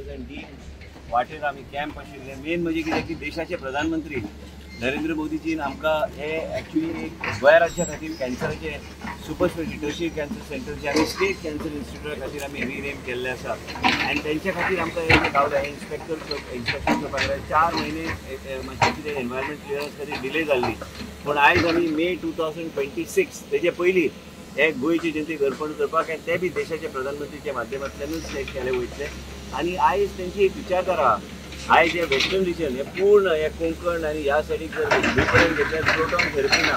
Doctors and dean वाटेर आमी camp आशिल्ले. मेन म्हणजे कितें की देशाचे प्रधानमंत्री नरेंद्र मोदीजीन आमकां हे एक्चुअली गोंय राज्या खातीर कॅन्सराचे सुपर स्पेशलिटी कॅन्सर सेंटरचे आनी स्टेट कॅन्सर इन्स्टिट्यूटा खातीर आमी रिनेम केल्ले आसा. आनी तेंच्या खातीर आमकां हे गावले इन्स्पेक्शन करपाक 4 म्हयने मातशें कितें एनवायरमेंट क्लियरन्स खातीर डिले जाल्ली. पूण आयज आमी मे 2026 तेजे पयलीं हे गोंयची जनतेक अर्पण करपाक आनी ते बी देशाच्या प्रधानमंत्रीच्या माध्यमांतल्यानूच ते केले वयतले. आनी आयज तेंची एक विचारधारा आयज हे वेस्टर्न रिजन हे पूर्ण हे कोंकण आनी ह्या सायडीक जर डिफरंट घेतल्यार प्रोटॉन थेरपी ना.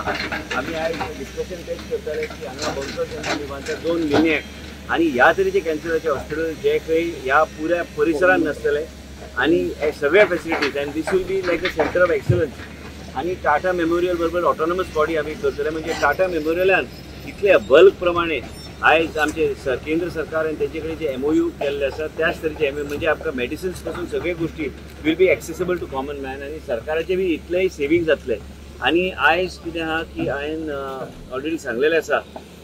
आमी आयज डिस्कशन तेच करताले की हांगा बंकर विमानच्या 2 लिनियेक आनी ह्या तरेचे कॅन्सराचे हॉस्पिटल जे खंय ह्या पुऱ्या परिसरान नासतले आनी हे सगळे फेसिलिटीज आनी this will be like a centre of excellence. आनी टाटा मेमोरियल बरोबर ऑटोनॉमस बॉडी आमी करतले. म्हणजे टाटा मेमोरियलान इतले बल्क प्रमाणे आयज आमचे केंद्र सरकार आनी तेजे कडेन जे MOU केल्ले आसा त्याच तरेचे म्हणजे आमकां मेडिसिन्स पासून सगळे गोष्टी will be accessible to common man आनी सरकाराचे बी इतलेय सेवींग जातले. आनी आयज कितें आहा की हांवें ऑलरेडी सांगलेलें आसा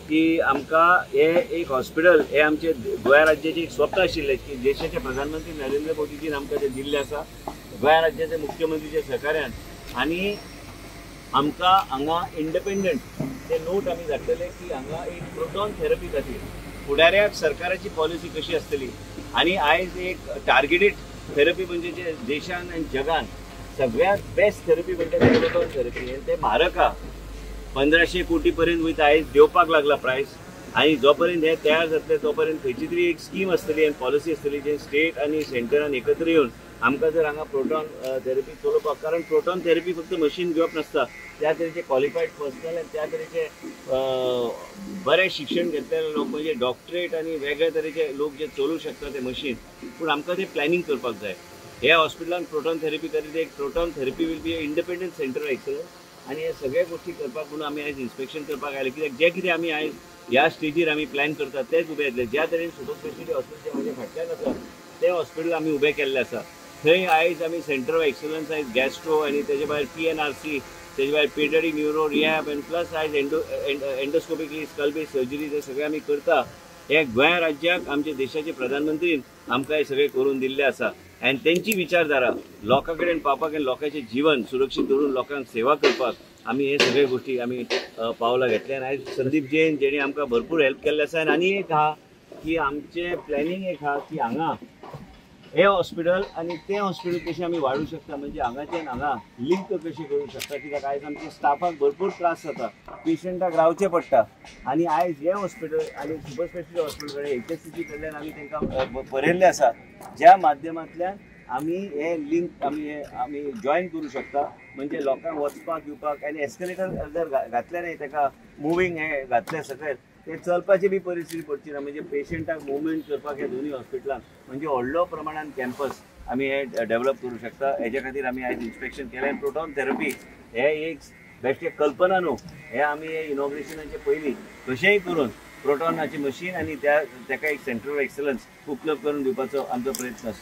की आमकां हे एक हॉस्पिटल हे आमचे गोंय राज्याचे एक स्वप्न आशिल्लें की देशाचे प्रधानमंत्री नरेंद्र मोदीजीन आमकां ते दिल्ले आसा गोंय राज्याचे मुख्यमंत्रीच्या सहकार्यान. आनी आमकां हांगा इंडिपेंडंट ते नोट आमी धाडटले की हांगा एक प्रोटॉन थेरपी खातीर फुडाऱ्याक सरकाराची पॉलिसी कशी आसतली. आनी आयज एक टार्गेटेड थेरपी म्हणजे जे देशान आनी जगान सगळ्यात बेस्ट थेरपी म्हणजे प्रोटॉन थेरपी. ते म्हारग आहा 1500 कोटी पर्यंत वयता. आयज देवपाक लागला प्रायस. आनी जो पर्यंत हे तयार जातले तो पर्यंत खंयची तरी एक स्कीम आसतली आनी पॉलिसी आसतली जे स्टेट आनी सेंटरान एकत्र येवन आमकां जर हांगा प्रोटॉन थेरपी चलोवपाक. कारण प्रोटॉन थेरपी फक्त मशीन घेवप नासता. त्या तरेचे क्वॉलिफायड पर्सनल आनी त्या तरेचे बरें शिक्षण घेतलेले लोक म्हणजे डॉक्टरेट आनी वेगळे तरेचे लोक जे चलोवंक शकता ते मशीन. पूण आमकां ते प्लॅनिंग करपाक जाय. ह्या हॉस्पिटलान प्रोटॉन थेरपी खातीर एक proton therapy will be independent centre excellence. आनी हे सगळे गोष्टी करपाक म्हणून आमी आयज इन्स्पेक्शन करपाक आयले. कित्याक जे कितें आमी आयज ह्या स्टेजीर आमी प्लॅन करतात तेच उबे येतले. ज्या तरेन सुपर स्पेशलिटी हॉस्पिटल म्हजे फाटल्यान आसा ते हॉस्पिटल आमी उबे केल्ले आसा. थंय आयज आमी सेंटर ऑफ एक्सलन्स आयज गॅस्ट्रो आनी तेजे भायर PNRC तेजे भायर पेडियाट्रिक न्यूरो रिहॅब आनी प्लस आयज एंडोस्कोपिकली स्कल बेस सर्जरी ते सगळे आमी करता. हे गोंय राज्याक आमच्या देशाचे प्रधानमंत्रीन आमकां हे सगळे करून दिल्ले आसा. आनी तेंची विचारधारा लोकां कडेन पावपाक आनी लोकांचें जीवन सुरक्षीत दवरून लोकांक सेवा करपाक आमी हे सगळे गोष्टी आमी पावलां घेतले. आनी आयज संदीप जैन जेणी आमकां भरपूर हेल्प केल्ले आसा. आनी एक आहा की आमचे प्लॅनिंग एक आहा की हांगा हे हॉस्पिटल आनी ते हॉस्पिटल कशें आमी वाडूंक शकता. म्हणजे हांगाच्यान हांगा लिंक कशी करूंक शकता. कित्याक आयज आमच्या स्टाफाक भरपूर त्रास जाता. पेशंटाक रावचें पडटा. आनी आयज हे हॉस्पिटल आनी सुपर स्पेशलिटी हॉस्पिटल कडेन HSCC कडल्यान आमी तांकां बरयल्ले आसा ज्या माध्यमांतल्यान आमी हे लिंक आमी जॉयन करूं शकता. म्हणजे लोकांक वचपाक येवपाक आनी एस्केलेटर जर घातले न्ही ताका मुवींग हे घातले सकयल ते चलपाची बी परिस्थिती पडची ना. म्हणजे पेशंटाक मुवमेंट करपाक हे दोन्ही हॉस्पिटलान म्हणजे व्हडलो प्रमाणान कॅम्पस आमी हे डेव्हलप करूं शकता. हेज्या खातीर आमी आयज इन्स्पेक्शन केलें. प्रोटॉन थेरपी हे एक बेश्टे कल्पना न्हू. हे आमी हे इनॉग्रेशनाचे पयलीं कशेंय करून प्रोटॉनाची मशीन आनी ताका एक सेंटर ऑफ एक्सलन्स उपलब्ध करून दिवपाचो आमचो प्रयत्न आसा.